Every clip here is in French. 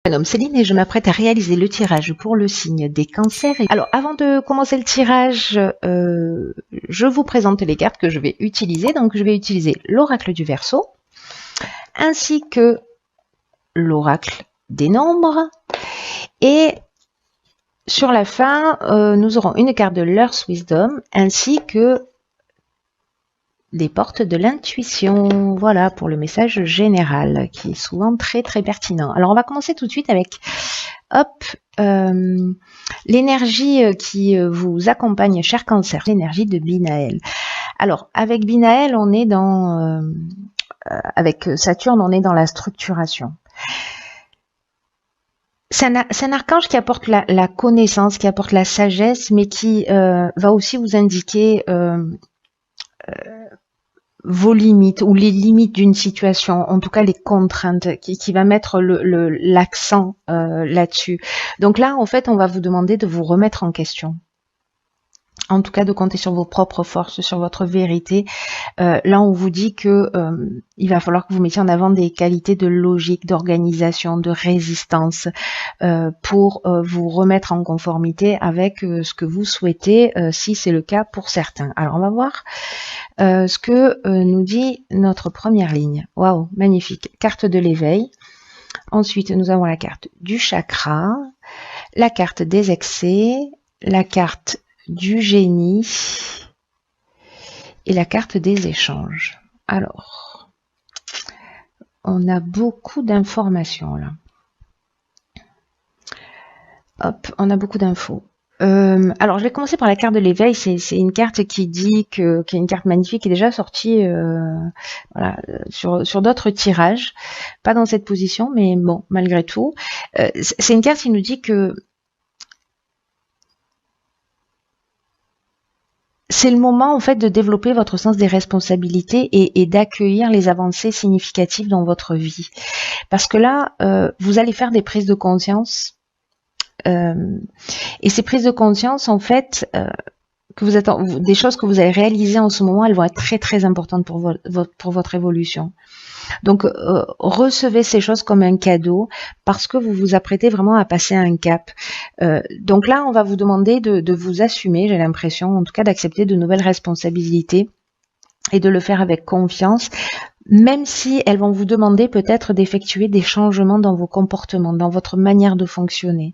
Prénom Céline et je m'apprête à réaliser le tirage pour le signe des cancers. Alors avant de commencer le tirage, je vous présente les cartes que je vais utiliser. Donc je vais utiliser l'oracle du Verseau ainsi que l'oracle des nombres. Et sur la fin, nous aurons une carte de l'Earth Wisdom ainsi que des portes de l'intuition. Voilà pour le message général qui est souvent très très pertinent. Alors on va commencer tout de suite avec l'énergie qui vous accompagne, cher Cancer, l'énergie de Binaël. Alors avec Binaël, on est dans avec Saturne, on est dans la structuration. C'est un archange qui apporte la connaissance, qui apporte la sagesse, mais qui va aussi vous indiquer vos limites ou les limites d'une situation, en tout cas les contraintes, qui va mettre l'accent là-dessus. Donc là, en fait, on va vous demander de vous remettre en question. En tout cas, de compter sur vos propres forces, sur votre vérité. Là, on vous dit que il va falloir que vous mettiez en avant des qualités de logique, d'organisation, de résistance pour vous remettre en conformité avec ce que vous souhaitez, si c'est le cas pour certains. Alors, on va voir ce que nous dit notre première ligne. Waouh, magnifique. Carte de l'éveil. Ensuite, nous avons la carte du chakra, la carte des excès, la carte du génie et la carte des échanges. Alors, on a beaucoup d'informations là. Hop, on a beaucoup d'infos. Alors, je vais commencer par la carte de l'éveil. C'est une carte qui dit qui est une carte magnifique, qui est déjà sortie voilà, sur d'autres tirages. Pas dans cette position, mais bon, malgré tout. C'est une carte qui nous dit que c'est le moment en fait de développer votre sens des responsabilités et d'accueillir les avancées significatives dans votre vie. Parce que là, vous allez faire des prises de conscience. Et ces prises de conscience, en fait, des choses que vous allez réaliser en ce moment, elles vont être très très importantes pour votre évolution. Donc, recevez ces choses comme un cadeau parce que vous vous apprêtez vraiment à passer un cap. Donc là, on va vous demander de vous assumer, j'ai l'impression, en tout cas d'accepter de nouvelles responsabilités et de le faire avec confiance, même si elles vont vous demander peut-être d'effectuer des changements dans vos comportements, dans votre manière de fonctionner.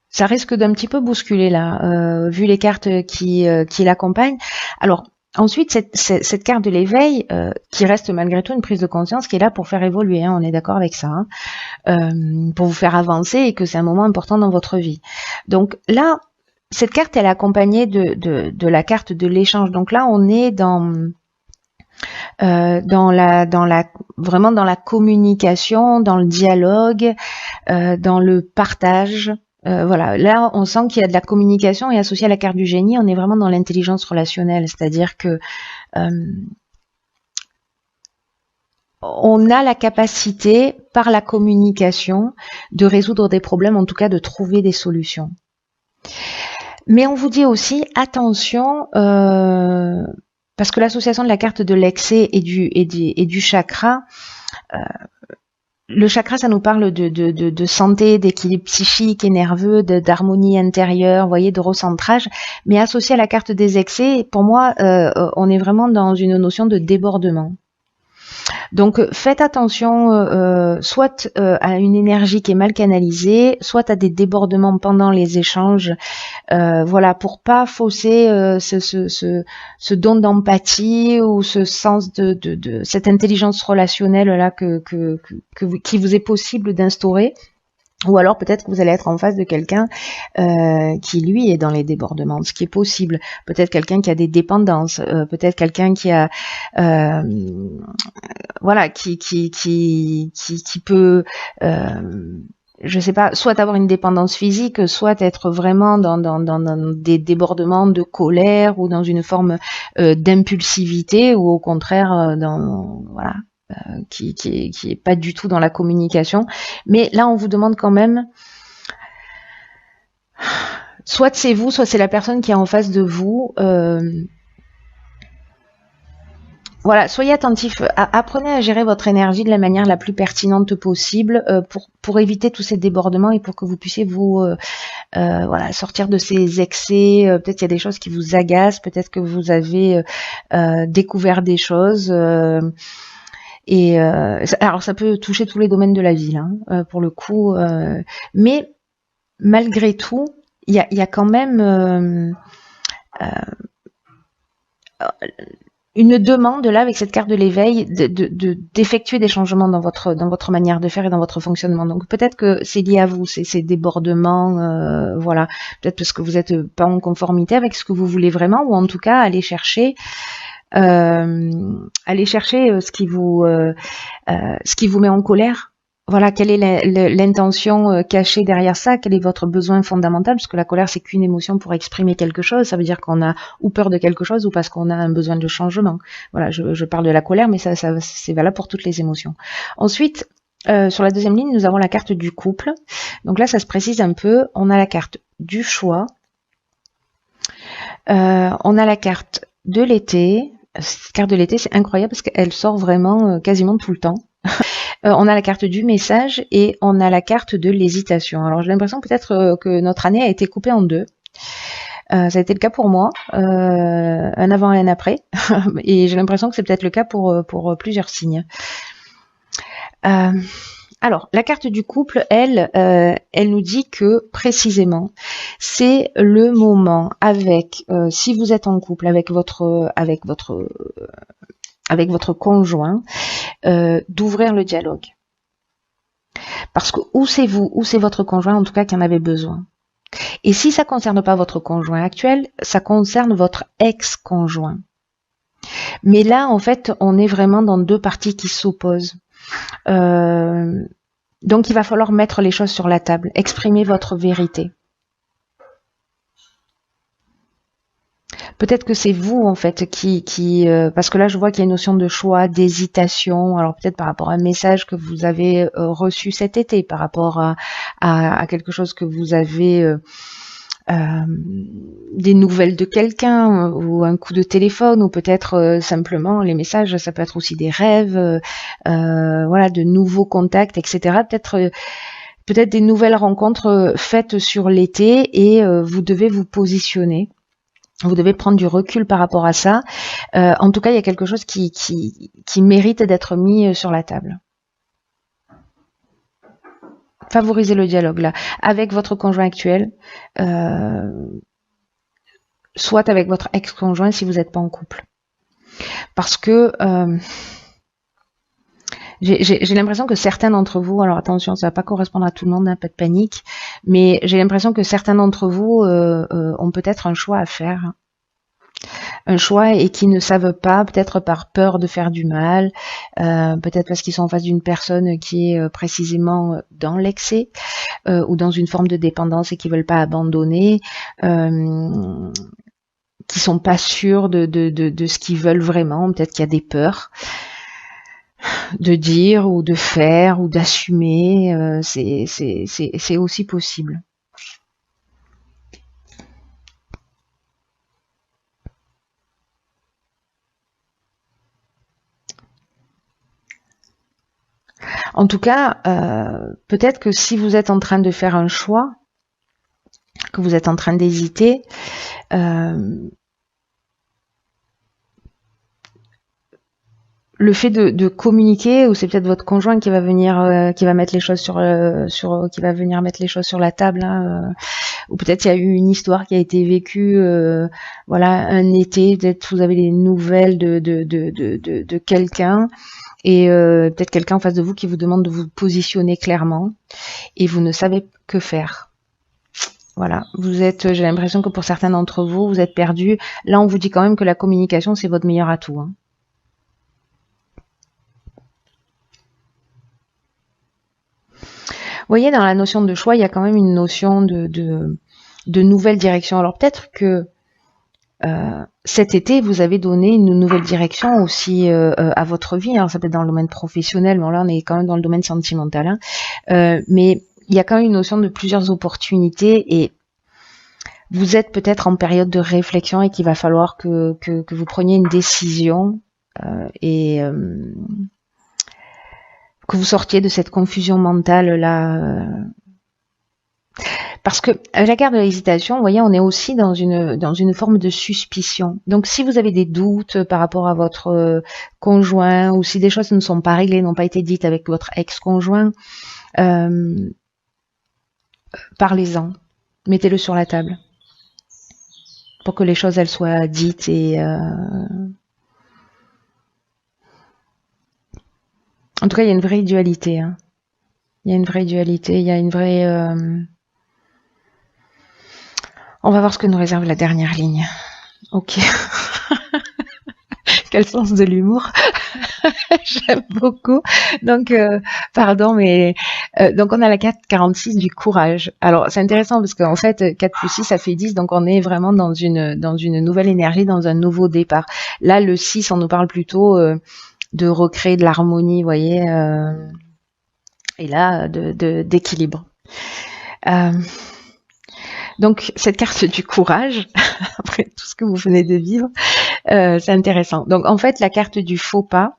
Ça risque d'un petit peu bousculer là, vu les cartes qui l'accompagnent. Alors, ensuite, cette carte de l'éveil, qui reste malgré tout une prise de conscience, qui est là pour faire évoluer, hein, on est d'accord avec ça, hein, pour vous faire avancer et que c'est un moment important dans votre vie. Donc là, cette carte, elle est accompagnée de la carte de l'échange. Donc là, on est vraiment dans la communication, dans le dialogue, dans le partage. Voilà, là on sent qu'il y a de la communication et associé à la carte du génie, on est vraiment dans l'intelligence relationnelle, c'est-à-dire que on a la capacité par la communication de résoudre des problèmes, en tout cas de trouver des solutions. Mais on vous dit aussi attention, parce que l'association de la carte de l'excès et du chakra, le chakra, ça nous parle de santé, d'équilibre psychique et nerveux, d'harmonie intérieure, vous voyez, de recentrage. Mais associé à la carte des excès, pour moi, on est vraiment dans une notion de débordement. Donc faites attention soit à une énergie qui est mal canalisée, soit à des débordements pendant les échanges, voilà, pour pas fausser ce don d'empathie ou ce sens de cette intelligence relationnelle là qui vous est possible d'instaurer. Ou alors peut-être que vous allez être en face de quelqu'un qui lui est dans les débordements, ce qui est possible. Peut-être quelqu'un qui a des dépendances, peut-être quelqu'un qui a voilà, qui peut je sais pas, soit avoir une dépendance physique, soit être vraiment dans des débordements de colère ou dans une forme d'impulsivité, ou au contraire voilà, qui est pas du tout dans la communication. Mais là, on vous demande quand même, soit c'est vous, soit c'est la personne qui est en face de vous. Voilà, soyez attentif, apprenez à gérer votre énergie de la manière la plus pertinente possible pour éviter tous ces débordements et pour que vous puissiez vous voilà, sortir de ces excès. Peut-être il y a des choses qui vous agacent, peut-être que vous avez découvert des choses. Alors ça peut toucher tous les domaines de la vie, hein, pour le coup. Mais malgré tout, il y a quand même une demande là avec cette carte de l'éveil d'effectuer des changements dans votre manière de faire et dans votre fonctionnement. Donc peut-être que c'est lié à vous, ces débordements, voilà, peut-être parce que vous n'êtes pas en conformité avec ce que vous voulez vraiment, ou en tout cas aller chercher ce qui vous met en colère. Voilà, quelle est l'intention cachée derrière ça, quel est votre besoin fondamental, parce que la colère, c'est qu'une émotion pour exprimer quelque chose, ça veut dire qu'on a ou peur de quelque chose ou parce qu'on a un besoin de changement. Voilà, je parle de la colère, mais ça c'est valable pour toutes les émotions. Ensuite, sur la deuxième ligne, nous avons la carte du couple. Donc là, ça se précise un peu, on a la carte du choix, on a la carte de l'été. Cette carte de l'été, c'est incroyable parce qu'elle sort vraiment quasiment tout le temps. On a la carte du message et on a la carte de l'hésitation. Alors j'ai l'impression peut-être que notre année a été coupée en deux. Ça a été le cas pour moi, un avant et un après. Et j'ai l'impression que c'est peut-être le cas pour plusieurs signes. Alors, la carte du couple, elle nous dit que précisément, c'est le moment si vous êtes en couple avec votre conjoint, d'ouvrir le dialogue. Parce que ou c'est vous, ou c'est votre conjoint, en tout cas, qui en avait besoin. Et si ça ne concerne pas votre conjoint actuel, ça concerne votre ex-conjoint. Mais là, en fait, on est vraiment dans deux parties qui s'opposent. Donc, il va falloir mettre les choses sur la table, exprimer votre vérité. Peut-être que c'est vous, en fait, parce que là, je vois qu'il y a une notion de choix, d'hésitation. Alors, peut-être par rapport à un message que vous avez reçu cet été, par rapport à quelque chose que vous avez, des nouvelles de quelqu'un, ou un coup de téléphone, ou peut-être simplement les messages, ça peut être aussi des rêves, voilà, de nouveaux contacts, etc. Peut-être des nouvelles rencontres faites sur l'été et vous devez vous positionner. Vous devez prendre du recul par rapport à ça. En tout cas, il y a quelque chose qui mérite d'être mis sur la table. Favorisez le dialogue là, avec votre conjoint actuel, soit avec votre ex-conjoint si vous n'êtes pas en couple. Parce que j'ai l'impression que certains d'entre vous, alors attention, ça va pas correspondre à tout le monde, hein, pas de panique, mais j'ai l'impression que certains d'entre vous ont peut-être un choix à faire. Un choix et qui ne savent pas, peut-être par peur de faire du mal, peut-être parce qu'ils sont en face d'une personne qui est précisément dans l'excès ou dans une forme de dépendance et qui veulent pas abandonner, qui sont pas sûrs de ce qu'ils veulent vraiment, peut-être qu'il y a des peurs de dire ou de faire ou d'assumer, c'est aussi possible. En tout cas, peut-être que si vous êtes en train de faire un choix, que vous êtes en train d'hésiter, le fait de communiquer, ou c'est peut-être votre conjoint qui va venir, qui va mettre les choses qui va venir mettre les choses sur la table, hein, ou peut-être il y a eu une histoire qui a été vécue, voilà, un été, peut-être vous avez des nouvelles de quelqu'un. Et peut-être quelqu'un en face de vous qui vous demande de vous positionner clairement et vous ne savez que faire. Voilà, j'ai l'impression que pour certains d'entre vous, vous êtes perdus. Là, on vous dit quand même que la communication, c'est votre meilleur atout, hein. Vous voyez, dans la notion de choix, il y a quand même une notion de nouvelle direction. Alors peut-être que cet été, vous avez donné une nouvelle direction aussi à votre vie. Alors ça peut être dans le domaine professionnel, mais là on est quand même dans le domaine sentimental, hein. Mais il y a quand même une notion de plusieurs opportunités et vous êtes peut-être en période de réflexion et qu'il va falloir que vous preniez une décision et que vous sortiez de cette confusion mentale là. Parce que la carte de l'hésitation, vous voyez, on est aussi dans une forme de suspicion. Donc, si vous avez des doutes par rapport à votre conjoint, ou si des choses ne sont pas réglées, n'ont pas été dites avec votre ex-conjoint, parlez-en, mettez-le sur la table, pour que les choses elles soient dites et en tout cas, il y a une vraie dualité. Hein. Il y a une vraie dualité, il y a une vraie. On va voir ce que nous réserve la dernière ligne. Ok. Quel sens de l'humour. J'aime beaucoup. Donc, pardon, mais donc on a la carte 46 du courage. Alors, c'est intéressant parce qu'en fait, 4 plus 6, ça fait 10. Donc, on est vraiment dans une nouvelle énergie, dans un nouveau départ. Là, le 6, on nous parle plutôt de recréer de l'harmonie, vous voyez, et là, d'équilibre. Donc, cette carte du courage, après tout ce que vous venez de vivre, c'est intéressant. Donc, en fait, la carte du faux pas,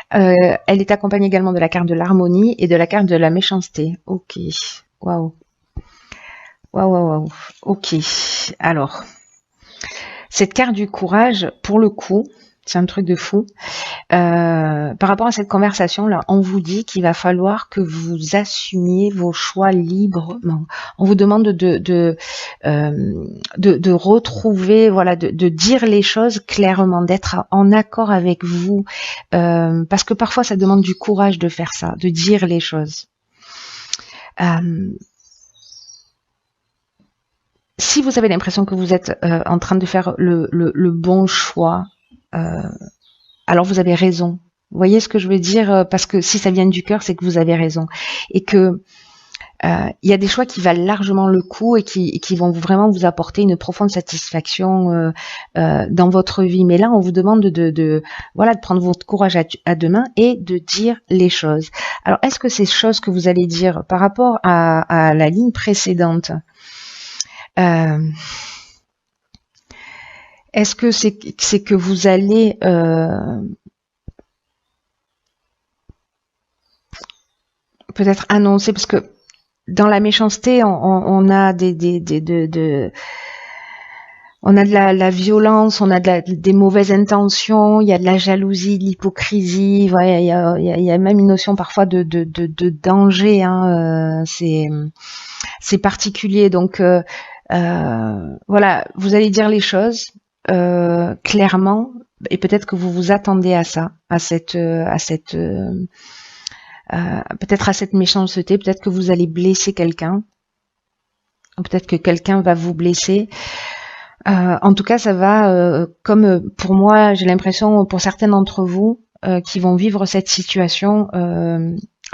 elle est accompagnée également de la carte de l'harmonie et de la carte de la méchanceté. Ok, waouh. Waouh. Ok, alors, cette carte du courage, pour le coup, c'est un truc de fou. Par rapport à cette conversation-là, on vous dit qu'il va falloir que vous assumiez vos choix librement. On vous demande de retrouver, voilà, de dire les choses clairement, d'être en accord avec vous, parce que parfois ça demande du courage de faire ça, de dire les choses. Si vous avez l'impression que vous êtes en train de faire le bon choix, alors vous avez raison. Vous voyez ce que je veux dire? Parce que si ça vient du cœur, c'est que vous avez raison. Et que il y a des choix qui valent largement le coup et qui vont vraiment vous apporter une profonde satisfaction dans votre vie. Mais là, on vous demande de prendre votre courage à deux mains et de dire les choses. Alors, est-ce que ces choses que vous allez dire par rapport à la ligne précédente, est-ce que c'est que vous allez peut-être annoncer, parce que dans la méchanceté, on a on a de la violence, on a des mauvaises intentions, il y a de la jalousie, de l'hypocrisie, il y a même une notion parfois de danger, hein, c'est particulier. Donc voilà, vous allez dire les choses clairement, et peut-être que vous vous attendez à ça, peut-être à cette méchanceté, peut-être que vous allez blesser quelqu'un, peut-être que quelqu'un va vous blesser. En tout cas, ça va, comme pour moi, j'ai l'impression, pour certains d'entre vous qui vont vivre cette situation,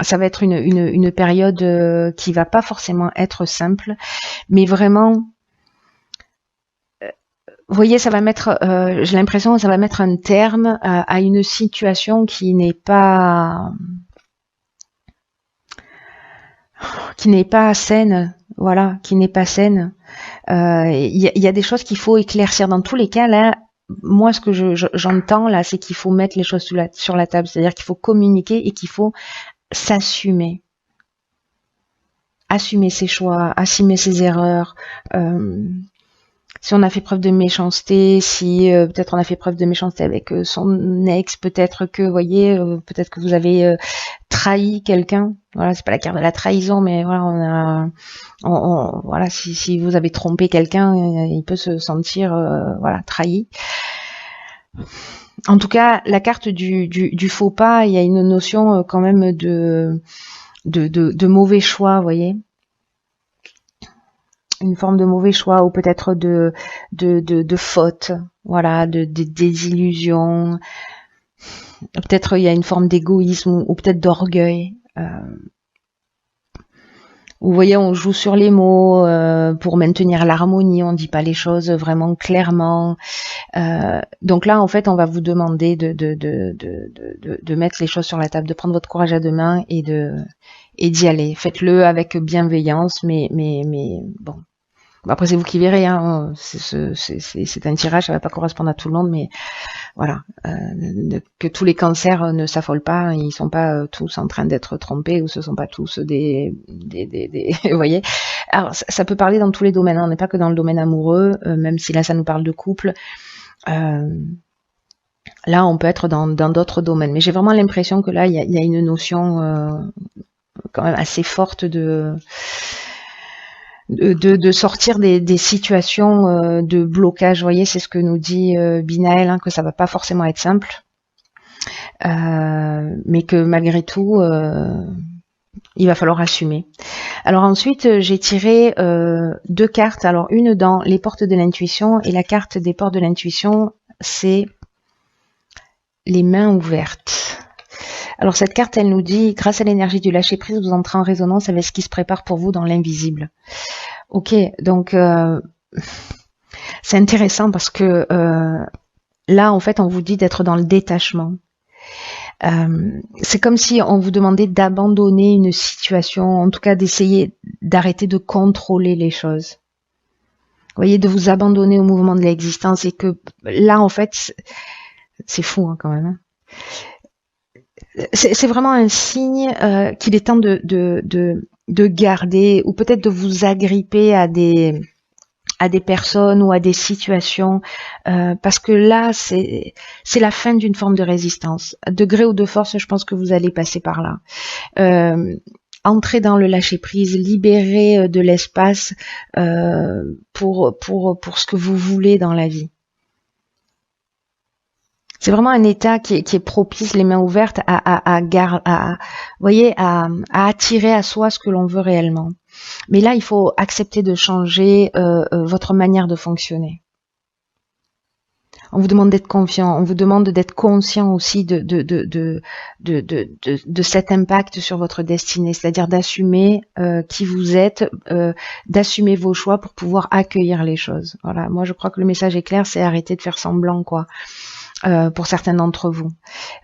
ça va être une période qui va pas forcément être simple, mais vraiment, vous voyez, ça va mettre, j'ai l'impression que ça va mettre un terme à une situation qui n'est pas saine, voilà, qui n'est pas saine. Il y a des choses qu'il faut éclaircir. Dans tous les cas, là, moi, ce que j'entends là, c'est qu'il faut mettre les choses sur la table, c'est-à-dire qu'il faut communiquer et qu'il faut s'assumer, assumer ses choix, assumer ses erreurs. Si on a fait preuve de méchanceté, si peut-être on a fait preuve de méchanceté avec son ex, peut-être que, vous voyez, peut-être que vous avez trahi quelqu'un. Voilà, c'est pas la carte de la trahison, mais voilà, voilà, si vous avez trompé quelqu'un, il peut se sentir voilà, trahi. En tout cas, la carte du faux pas, il y a une notion quand même de mauvais choix, vous voyez, une forme de mauvais choix, ou peut-être de faute, voilà, de désillusion. Peut-être il y a une forme d'égoïsme ou peut-être d'orgueil. Vous voyez, on joue sur les mots pour maintenir l'harmonie, on dit pas les choses vraiment clairement. Donc là, en fait, on va vous demander de mettre les choses sur la table, de prendre votre courage à deux mains et d'y aller. Faites-le avec bienveillance, mais bon, Après, c'est vous qui verrez, hein. C'est un tirage, ça va pas correspondre à tout le monde, mais voilà. Que tous les cancers ne s'affolent pas, ils sont pas tous en train d'être trompés, ou ce sont pas tous vous voyez. Alors, ça peut parler dans tous les domaines, hein. On n'est pas que dans le domaine amoureux, même si là, ça nous parle de couple. Là, on peut être dans d'autres domaines. Mais j'ai vraiment l'impression que là, il y a une notion quand même assez forte de sortir des situations de blocage. Vous voyez, c'est ce que nous dit Binaël, hein, que ça va pas forcément être simple. Mais que malgré tout, il va falloir assumer. Alors ensuite, j'ai tiré 2 cartes. Alors une dans les portes de l'intuition, et la carte des portes de l'intuition, c'est les mains ouvertes. Alors cette carte, elle nous dit, grâce à l'énergie du lâcher-prise, vous entrez en résonance avec ce qui se prépare pour vous dans l'invisible. Ok, donc c'est intéressant parce que là, en fait, on vous dit d'être dans le détachement. C'est comme si on vous demandait d'abandonner une situation, en tout cas d'essayer d'arrêter de contrôler les choses. Vous voyez, de vous abandonner au mouvement de l'existence, et que là, en fait, c'est fou hein, quand même. Hein. C'est vraiment un signe qu'il est temps de garder, ou peut-être de vous agripper à des personnes ou à des situations, parce que là, c'est la fin d'une forme de résistance. À degré ou de force, je pense que vous allez passer par là. Entrer dans le lâcher-prise, libérer de l'espace pour ce que vous voulez dans la vie. C'est vraiment un état qui est propice, les mains ouvertes, voyez, à attirer à soi ce que l'on veut réellement. Mais là, il faut accepter de changer votre manière de fonctionner. On vous demande d'être confiant, on vous demande d'être conscient aussi de cet impact sur votre destinée, c'est-à-dire d'assumer qui vous êtes, d'assumer vos choix pour pouvoir accueillir les choses. Voilà, moi je crois que le message est clair, c'est arrêter de faire semblant, quoi. Pour certains d'entre vous,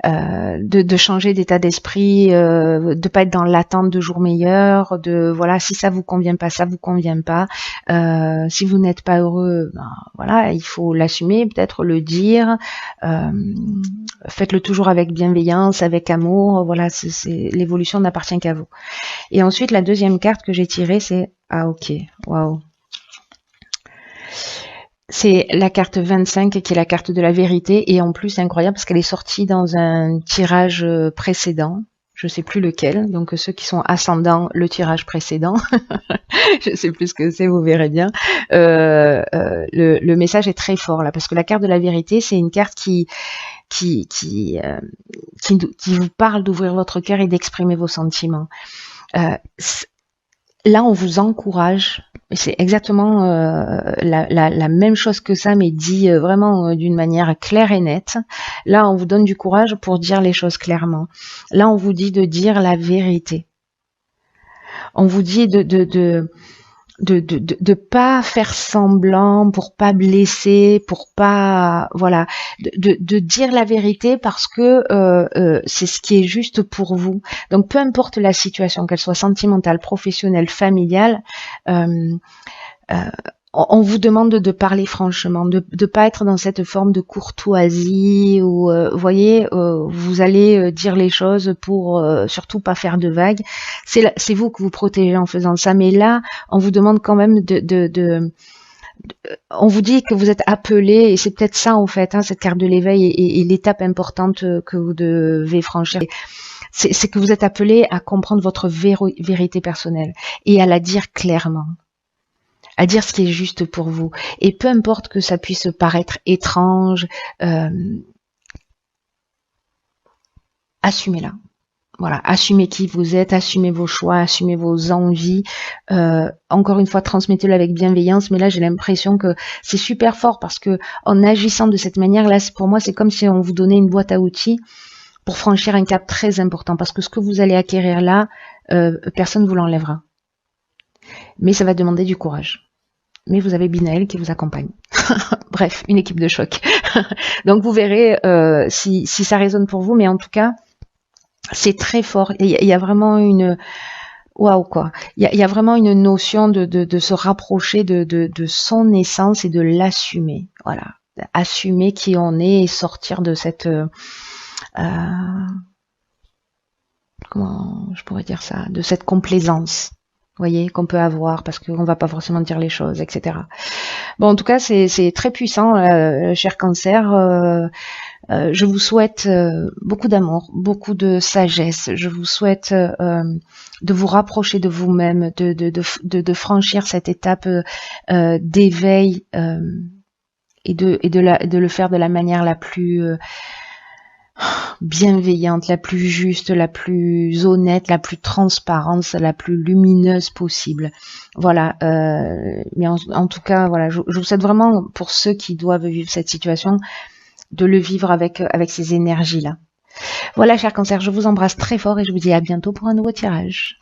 de changer d'état d'esprit, de pas être dans l'attente de jours meilleurs, de voilà, si ça vous convient pas, ça vous convient pas. Si vous n'êtes pas heureux, ben, voilà, il faut l'assumer, peut-être le dire. Faites-le toujours avec bienveillance, avec amour. Voilà, l'évolution n'appartient qu'à vous. Et ensuite, la deuxième carte que j'ai tirée, c'est ok, waouh. C'est la carte 25 qui est la carte de la vérité, et en plus c'est incroyable parce qu'elle est sortie dans un tirage précédent, je sais plus lequel, donc ceux qui sont ascendants, le tirage précédent, je sais plus ce que c'est, vous verrez bien. Le message est très fort là, parce que la carte de la vérité, c'est une carte qui vous parle d'ouvrir votre cœur et d'exprimer vos sentiments. Là, on vous encourage, c'est exactement la même chose que ça, mais dit vraiment d'une manière claire et nette. Là, on vous donne du courage pour dire les choses clairement. Là, on vous dit de dire la vérité. On vous dit de pas faire semblant, pour pas blesser, pour pas, voilà, de dire la vérité parce que c'est ce qui est juste pour vous. Donc peu importe la situation, qu'elle soit sentimentale, professionnelle, familiale, on vous demande de parler franchement, de pas être dans cette forme de courtoisie où, vous voyez, vous allez dire les choses pour surtout pas faire de vagues. C'est vous que vous protégez en faisant ça, mais là, on vous demande quand même on vous dit que vous êtes appelé, et c'est peut-être ça en fait, hein, cette carte de l'éveil et l'étape importante que vous devez franchir. C'est que vous êtes appelé à comprendre votre vérité personnelle et à la dire clairement. À dire ce qui est juste pour vous. Et peu importe que ça puisse paraître étrange, assumez-la. Voilà, assumez qui vous êtes, assumez vos choix, assumez vos envies. Encore une fois, transmettez-le avec bienveillance. Mais là, j'ai l'impression que c'est super fort parce que en agissant de cette manière-là, pour moi, c'est comme si on vous donnait une boîte à outils pour franchir un cap très important. Parce que ce que vous allez acquérir là, personne ne vous l'enlèvera. Mais ça va demander du courage. Mais vous avez Binaël qui vous accompagne. Bref, une équipe de choc. Donc vous verrez si ça résonne pour vous, mais en tout cas, c'est très fort. Il y a vraiment Waouh, quoi. Il y a vraiment une notion de se rapprocher de son essence et de l'assumer. Voilà. Assumer qui on est et sortir de cette... comment je pourrais dire ça? De cette complaisance, vous voyez, qu'on peut avoir parce qu'on va pas forcément dire les choses, etc. Bon, en tout cas, c'est très puissant, cher Cancer. Je vous souhaite beaucoup d'amour, beaucoup de sagesse. Je vous souhaite de vous rapprocher de vous-même, de franchir cette étape d'éveil et de le faire de la manière la plus bienveillante, la plus juste, la plus honnête, la plus transparente, la plus lumineuse possible. Voilà. Mais en tout cas, voilà, je vous souhaite vraiment, pour ceux qui doivent vivre cette situation, de le vivre avec ces énergies-là. Voilà, cher Cancer, je vous embrasse très fort et je vous dis à bientôt pour un nouveau tirage.